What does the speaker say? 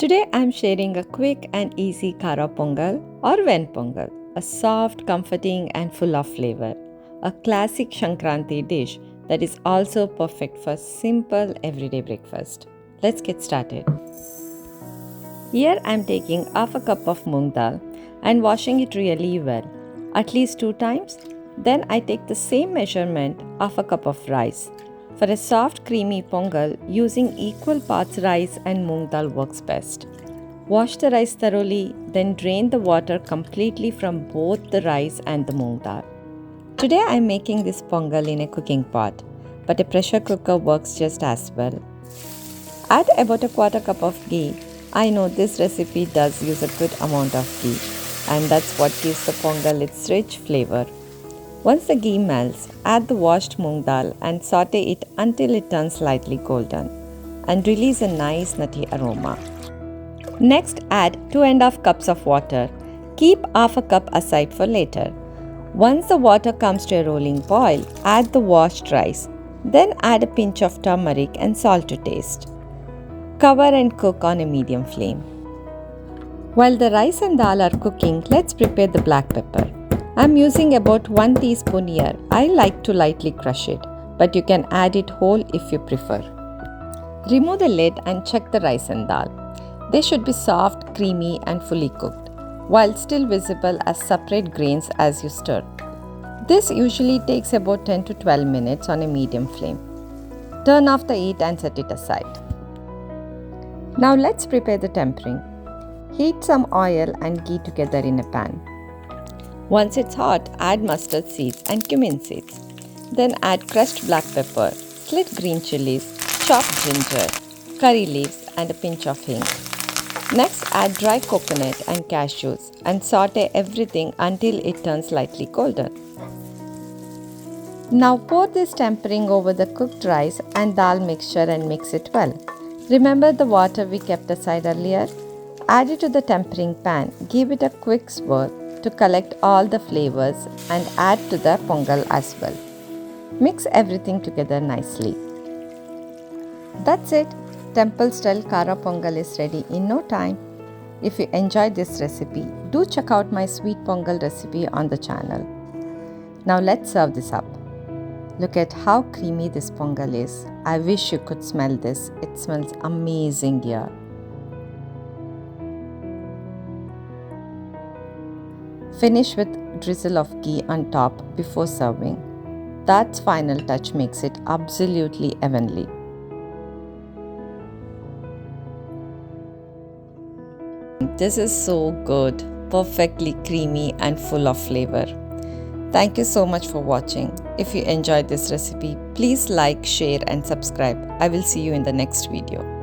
Today I'm sharing a quick and easy Kara Pongal or Ven Pongal, a soft, comforting and full of flavor. A classic Shankranti dish that is also perfect for simple everyday breakfast. Let's get started. Here I'm taking half a cup of moong dal and washing it really well, at least 2 times. Then I take the same measurement, half a cup of rice. For a soft creamy pongal, using equal parts rice and moong dal works best. Wash the rice thoroughly, then drain the water completely from both the rice and the moong dal. Today I am making this pongal in a cooking pot, but a pressure cooker works just as well. Add about a quarter cup of ghee. I know this recipe does use a good amount of ghee, and that's what gives the pongal its rich flavor. Once the ghee melts, add the washed moong dal and saute it until it turns slightly golden and release a nice nutty aroma. Next, add 2.5 cups of water. Keep half a cup aside for later. Once the water comes to a rolling boil, add the washed rice. Then add a pinch of turmeric and salt to taste. Cover and cook on a medium flame. While the rice and dal are cooking, let's prepare the black pepper. I'm using about 1 teaspoon here. I like to lightly crush it, but you can add it whole if you prefer. Remove the lid and check the rice and dal. They should be soft, creamy and fully cooked, while still visible as separate grains as you stir. This usually takes about 10 to 12 minutes on a medium flame. Turn off the heat and set it aside. Now let's prepare the tempering. Heat some oil and ghee together in a pan. Once it's hot, add mustard seeds and cumin seeds. Then add crushed black pepper, slit green chilies, chopped ginger, curry leaves and a pinch of hing. Next, add dry coconut and cashews and saute everything until it turns slightly golden. Now pour this tempering over the cooked rice and dal mixture and mix it well. Remember the water we kept aside earlier? Add it to the tempering pan. Give it a quick swirl to collect all the flavors and add to the pongal as well. Mix everything together nicely. That's it. Temple-Style Kara Pongal is ready in no time. If you enjoyed this recipe, do check out my sweet pongal recipe on the channel. Now let's serve this up. Look at how creamy this pongal is. I wish you could smell this. It smells amazing here. Finish with drizzle of ghee on top before serving. That final touch makes it absolutely heavenly. This is so good, perfectly creamy and full of flavor. Thank you so much for watching. If you enjoyed this recipe, please like, share and subscribe. I will see you in the next video.